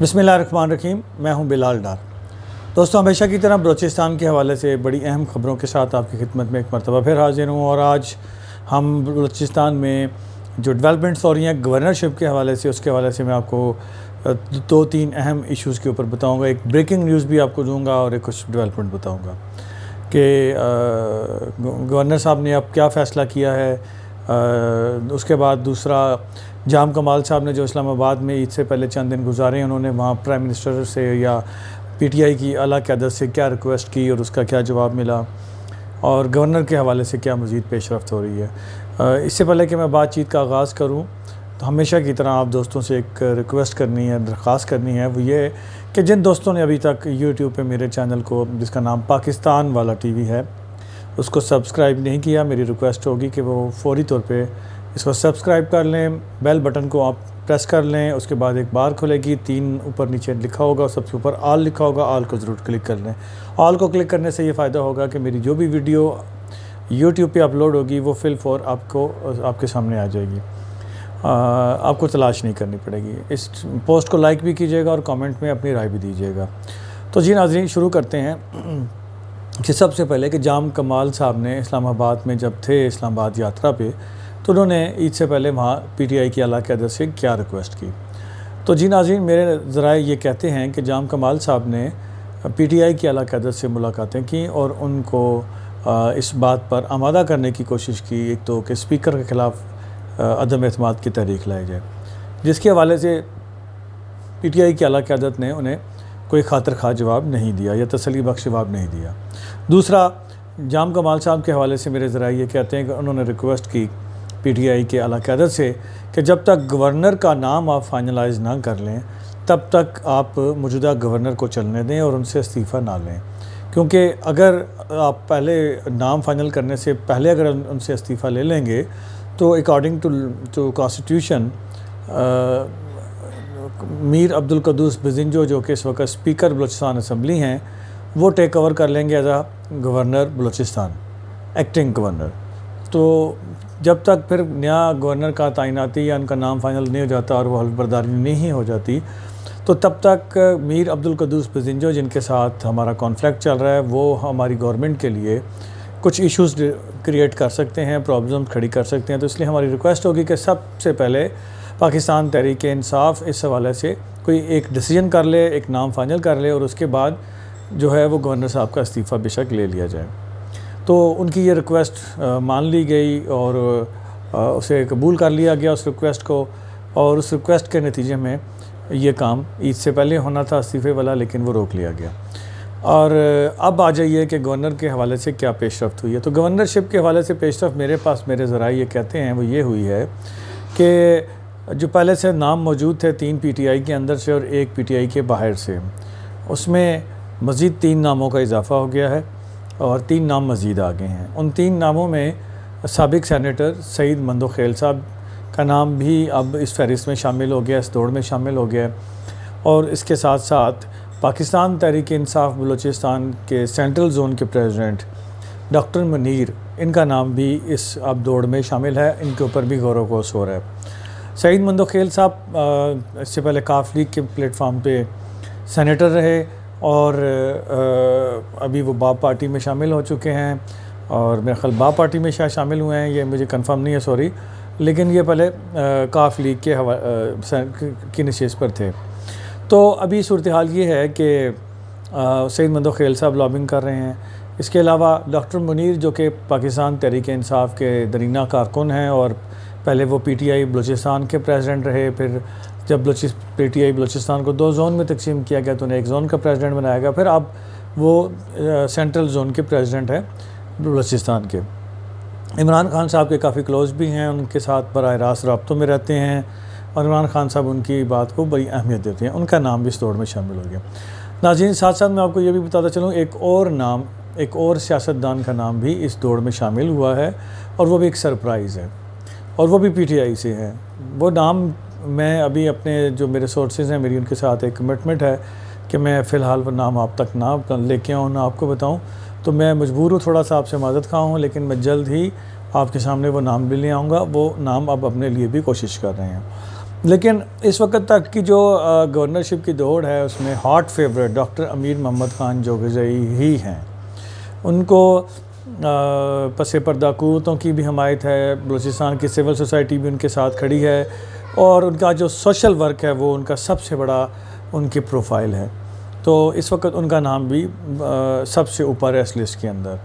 بسم اللہ الرحمن الرحیم، میں ہوں بلال ڈار۔ دوستوں، ہمیشہ کی طرح بلوچستان کے حوالے سے بڑی اہم خبروں کے ساتھ آپ کی خدمت میں ایک مرتبہ پھر حاضر ہوں، اور آج ہم بلوچستان میں جو ڈیولپمنٹس ہو رہی ہیں گورنرشپ کے حوالے سے، اس کے حوالے سے میں آپ کو دو تین اہم ایشوز کے اوپر بتاؤں گا۔ ایک بریکنگ نیوز بھی آپ کو دوں گا اور ایک کچھ ڈیولپمنٹ بتاؤں گا کہ گورنر صاحب نے اب کیا فیصلہ کیا ہے۔ اس کے بعد دوسرا، جام کمال صاحب نے جو اسلام آباد میں عید سے پہلے چند دن گزارے ہیں، انہوں نے وہاں پرائم منسٹر سے یا پی ٹی آئی کی اعلیٰ قیادت سے کیا ریکویسٹ کی اور اس کا کیا جواب ملا، اور گورنر کے حوالے سے کیا مزید پیش رفت ہو رہی ہے۔ اس سے پہلے کہ میں بات چیت کا آغاز کروں تو ہمیشہ کی طرح آپ دوستوں سے ایک ریکویسٹ کرنی ہے، درخواست کرنی ہے، وہ یہ کہ جن دوستوں نے ابھی تک یوٹیوب پہ میرے چینل کو، جس کا نام پاکستان والا ٹی وی ہے، اس کو سبسکرائب نہیں کیا، میری ریکویسٹ ہوگی کہ وہ فوری طور پہ اس کو سبسکرائب کر لیں، بیل بٹن کو آپ پریس کر لیں، اس کے بعد ایک بار کھلے گی، 3 اوپر نیچے لکھا ہوگا، سب سے اوپر آل لکھا ہوگا، آل کو ضرور کلک کر لیں۔ آل کو کلک کرنے سے یہ فائدہ ہوگا کہ میری جو بھی ویڈیو یوٹیوب پہ اپلوڈ ہوگی وہ فل فور آپ کے سامنے آ جائے گی، آپ کو تلاش نہیں کرنی پڑے گی۔ اس پوسٹ کو لائک بھی کیجیے گا اور کامنٹ میں اپنی رائے بھی دیجیے گا۔ تو جی ناظرین، شروع کرتے ہیں کہ سب سے پہلے کہ جام کمال صاحب نے اسلام آباد میں جب تھے اسلام آباد یاترا پہ، تو انہوں نے عید سے پہلے وہاں پی ٹی آئی کی اعلیٰ قیادت سے کیا ریکویسٹ کی۔ تو جی ناظرین، میرے ذرائع یہ کہتے ہیں کہ جام کمال صاحب نے پی ٹی آئی کی اعلیٰ قیادت سے ملاقاتیں کیں اور ان کو اس بات پر آمادہ کرنے کی کوشش کی، ایک تو کہ اسپیکر کے خلاف عدم اعتماد کی تحریک لائی جائے، جس کے حوالے سے پی ٹی آئی کی اعلیٰ قیادت نے انہیں کوئی خاطر خواہ جواب نہیں دیا یا تسلی بخش جواب نہیں دیا۔ دوسرا، جام کمال صاحب کے حوالے سے میرے ذرائع یہ کہتے ہیں کہ انہوں نے ریکویسٹ کی پی ٹی آئی کے اعلیٰ قیادت سے کہ جب تک گورنر کا نام آپ فائنلائز نہ کر لیں تب تک آپ موجودہ گورنر کو چلنے دیں اور ان سے استعفیٰ نہ لیں، کیونکہ اگر آپ پہلے نام فائنل کرنے سے پہلے اگر ان سے استعفیٰ لے لیں گے تو اکارڈنگ ٹو کانسٹیٹیوشن میر عبدالقدوس بزنجو، جو کہ اس وقت اسپیکر بلوچستان اسمبلی ہیں، وہ ٹیک اوور کر لیں گے as a governor Balochistan, acting governor. تو جب تک پھر نیا گورنر کا تعیناتی یا ان کا نام فائنل نہیں ہو جاتا اور وہ حلف برداری نہیں ہو جاتی، تو تب تک میر عبدالقدوس بزنجو، جن کے ساتھ ہمارا کانفلکٹ چل رہا ہے، وہ ہماری گورنمنٹ کے لیے کچھ ایشوز کریٹ کر سکتے ہیں، پرابلم کھڑی کر سکتے ہیں۔ تو اس لیے ہماری ریکویسٹ ہوگی کہ سب سے پہلے پاکستان تحریک انصاف اس حوالے سے کوئی ایک ڈیسیجن کر لے، ایک نام فائنل کر لے، اور اس کے بعد جو ہے وہ گورنر صاحب کا استعفیٰ بے شک لے لیا جائے۔ تو ان کی یہ ریکویسٹ مان لی گئی اور اسے قبول کر لیا گیا اس ریکویسٹ کو، اور اس ریکویسٹ کے نتیجے میں یہ کام عید سے پہلے ہونا تھا استعفے والا، لیکن وہ روک لیا گیا۔ اور اب آ جائیے کہ گورنر کے حوالے سے کیا پیش رفت ہوئی ہے۔ تو گورنرشپ کے حوالے سے پیش رفت میرے پاس میرے ذرائع یہ کہتے ہیں وہ یہ ہوئی ہے کہ جو پہلے سے نام موجود تھے 3 پی ٹی آئی کے اندر سے اور 1 پی ٹی آئی کے باہر سے، اس میں مزید 3 ناموں کا اضافہ ہو گیا ہے اور 3 نام مزید آ گئے ہیں۔ ان 3 ناموں میں سابق سینیٹر سعید مندوخیل صاحب کا نام بھی اب اس فہرست میں شامل ہو گیا، اس دوڑ میں شامل ہو گیا، اور اس کے ساتھ ساتھ پاکستان تحریک انصاف بلوچستان کے سینٹرل زون کے پریزیڈنٹ ڈاکٹر منیر، ان کا نام بھی اس اب دوڑ میں شامل ہے، ان کے اوپر بھی غور و خوض ہو رہا ہے۔ سعید مندوخیل صاحب اس سے پہلے کاف لیگ کے پلیٹ فارم پہ سینیٹر رہے اور ابھی وہ باب پارٹی میں شامل ہو چکے ہیں، اور میرے خیال باب پارٹی میں شاید شامل ہوئے ہیں، یہ مجھے کنفرم نہیں ہے، سوری، لیکن یہ پہلے کاف لیگ کی نشست پر تھے۔ تو ابھی صورتحال یہ ہے کہ سعید مندوخیل صاحب لابنگ کر رہے ہیں۔ اس کے علاوہ ڈاکٹر منیر، جو کہ پاکستان تحریک انصاف کے درینہ کارکن ہیں اور پہلے وہ پی ٹی آئی بلوچستان کے پریزیڈنٹ رہے، پھر جب پی ٹی آئی بلوچستان کو 2 زون میں تقسیم کیا گیا تو انہیں 1 زون کا پریزیڈنٹ بنایا گیا، پھر اب وہ سینٹرل زون کے پریزیڈنٹ ہیں بلوچستان کے۔ عمران خان صاحب کے کافی کلوز بھی ہیں، ان کے ساتھ براہ راست رابطوں میں رہتے ہیں، اور عمران خان صاحب ان کی بات کو بڑی اہمیت دیتے ہیں، ان کا نام بھی اس دوڑ میں شامل ہو گیا۔ ناظرین، ساتھ ساتھ میں آپ کو یہ بھی بتاتا چلوں، ایک اور سیاستدان کا نام بھی اس دوڑ میں شامل ہوا ہے، اور وہ بھی ایک سرپرائز ہے، اور وہ بھی پی ٹی آئی سے ہے۔ وہ نام میں ابھی اپنے جو میرے سورسز ہیں، میری ان کے ساتھ ایک کمٹمنٹ ہے کہ میں فی الحال وہ نام آپ تک نہ لے کے آؤں، نہ آپ کو بتاؤں، تو میں مجبور ہوں تھوڑا سا آپ سے معذرت خواہ ہوں، لیکن میں جلد ہی آپ کے سامنے وہ نام بھی لے آؤں گا۔ وہ نام اب اپنے لیے بھی کوشش کر رہے ہیں۔ لیکن اس وقت تک کی جو گورنرشپ کی دوڑ ہے اس میں ہاٹ فیورٹ ڈاکٹر امیر محمد خان جوگزئی ہی ہیں. ان کو پس پردہ قوتوں کی بھی حمایت ہے، بلوچستان کی سول سوسائٹی بھی ان کے ساتھ کھڑی ہے، اور ان کا جو سوشل ورک ہے وہ ان کا سب سے بڑا ان کی پروفائل ہے. تو اس وقت ان کا نام بھی سب سے اوپر ہے اس لسٹ کے اندر.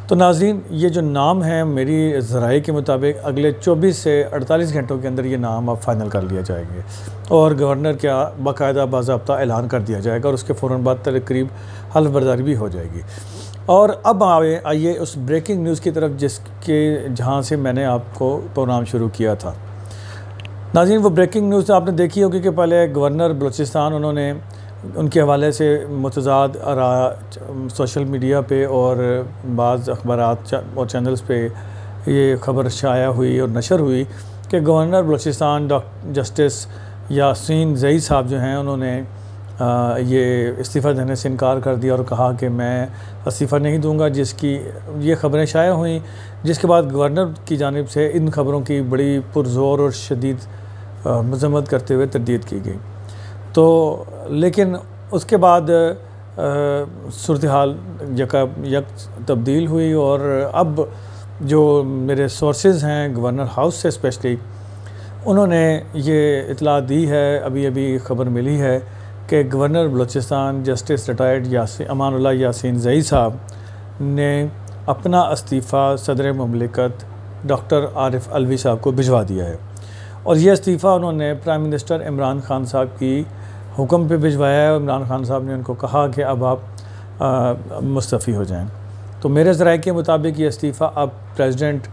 تو ناظرین، یہ جو نام ہیں میری ذرائع کے مطابق اگلے 24 سے 48 گھنٹوں کے اندر یہ نام اب فائنل کر لیا جائے گے، اور گورنر کا باقاعدہ باضابطہ اعلان کر دیا جائے گا، اور اس کے فوراً بعد تقریب حلف برداری بھی ہو جائے گی. اور اب آئیے اس بریکنگ نیوز کی طرف جہاں سے میں نے آپ کو پروگرام شروع کیا تھا. ناظرین، وہ بریکنگ نیوز آپ نے دیکھی ہوگی کہ پہلے گورنر بلوچستان انہوں نے ان کے حوالے سے متضاد سوشل میڈیا پہ اور بعض اخبارات اور چینلز پہ یہ خبر شائع ہوئی اور نشر ہوئی کہ گورنر بلوچستان جسٹس یاسین زئی صاحب جو ہیں انہوں نے یہ استعفیٰ دینے سے انکار کر دیا اور کہا کہ میں استعفیٰ نہیں دوں گا، جس کی یہ خبریں شائع ہوئیں، جس کے بعد گورنر کی جانب سے ان خبروں کی بڑی پرزور اور شدید مذمت کرتے ہوئے تردید کی گئی. تو لیکن اس کے بعد صورتحال یک تبدیل ہوئی، اور اب جو میرے سورسز ہیں گورنر ہاؤس سے اسپیشلی، انہوں نے یہ اطلاع دی ہے، ابھی خبر ملی ہے کہ governor Balochistan justice retired Aman Ullah Yasin Zai صاحب نے اپنا استعفیٰ صدر مملکت ڈاکٹر عارف علوی صاحب کو بھجوا دیا ہے. اور یہ استعفیٰ انہوں نے پرائم منسٹر عمران خان صاحب کی حکم پہ بھجوایا ہے. عمران خان صاحب نے ان کو کہا کہ اب آپ مستعفی ہو جائیں. تو میرے ذرائع کے مطابق یہ استعفیٰ اب پریزیڈنٹ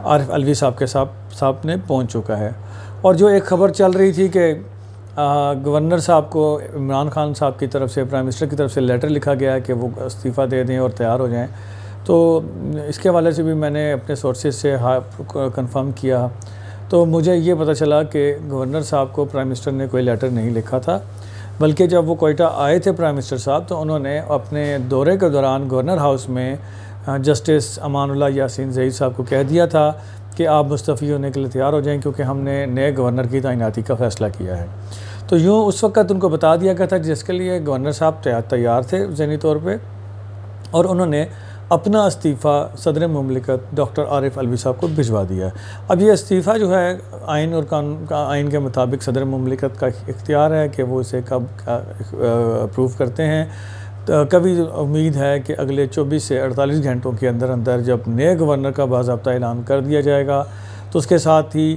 عارف علوی صاحب کے صاحب نے پہنچ چکا ہے. اور جو ایک خبر چل رہی تھی کہ گورنر صاحب کو عمران خان صاحب کی طرف سے، پرائم منسٹر کی طرف سے لیٹر لکھا گیا ہے کہ وہ استعفیٰ دے دیں اور تیار ہو جائیں، تو اس کے حوالے سے بھی میں نے اپنے سورسز سے کنفرم کیا. تو مجھے یہ پتہ چلا کہ گورنر صاحب کو پرائم منسٹر نے کوئی لیٹر نہیں لکھا تھا، بلکہ جب وہ کوئٹہ آئے تھے پرائم منسٹر صاحب تو انہوں نے اپنے دورے کے دوران گورنر ہاؤس میں جسٹس امان اللہ یاسین زئی صاحب کو کہہ دیا تھا کہ آپ مستعفی ہونے کے لیے تیار ہو جائیں، کیونکہ ہم نے نئے گورنر کی تعیناتی کا فیصلہ کیا ہے. تو یوں اس وقت ان کو بتا دیا گیا تھا، جس کے لیے گورنر صاحب تیار تھے ذہنی طور پہ، اور انہوں نے اپنا استعفیٰ صدر مملکت ڈاکٹر عارف علوی صاحب کو بھجوا دیا ہے. اب یہ استعفیٰ جو ہے آئین اور قانون کا، آئین کے مطابق صدر مملکت کا اختیار ہے کہ وہ اسے کب اپروو کرتے ہیں. کبھی امید ہے کہ اگلے 24 سے 48 گھنٹوں کے اندر جب نئے گورنر کا باضابطہ اعلان کر دیا جائے گا تو اس کے ساتھ ہی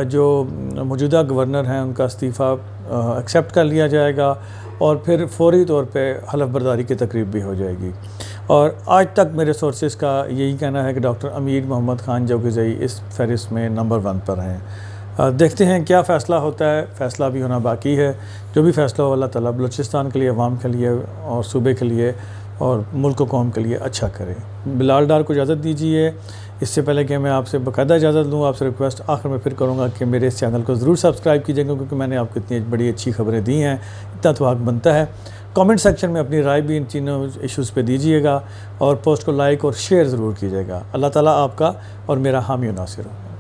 جو موجودہ گورنر ہیں ان کا استعفیٰ ایکسیپٹ کر لیا جائے گا، اور پھر فوری طور پہ حلف برداری کی تقریب بھی ہو جائے گی. اور آج تک میرے سورسز کا یہی کہنا ہے کہ ڈاکٹر امیر محمد خان جوگزئی اس فہرست میں نمبر 1 پر ہیں. دیکھتے ہیں کیا فیصلہ ہوتا ہے، فیصلہ بھی ہونا باقی ہے. جو بھی فیصلہ ہو اللہ تعالیٰ بلوچستان کے لیے، عوام کے لیے اور صوبے کے لیے اور ملک و قوم کے لیے اچھا کرے. بلال ڈار کو اجازت دیجیے. اس سے پہلے کہ میں آپ سے باقاعدہ اجازت لوں، آپ سے ریکویسٹ آخر میں پھر کروں گا کہ میرے اس چینل کو ضرور سبسکرائب کیجیے گا، کیونکہ میں نے آپ کو اتنی بڑی اچھی خبریں دی ہیں، اتنا تو حق بنتا ہے. کامنٹ سیکشن میں اپنی رائے بھی ان تینوں ایشوز پہ دیجیے گا، اور پوسٹ کو لائک اور شیئر ضرور کیجیے گا. اللہ تعالیٰ آپ کا اور میرا حامی و ناصر ہو.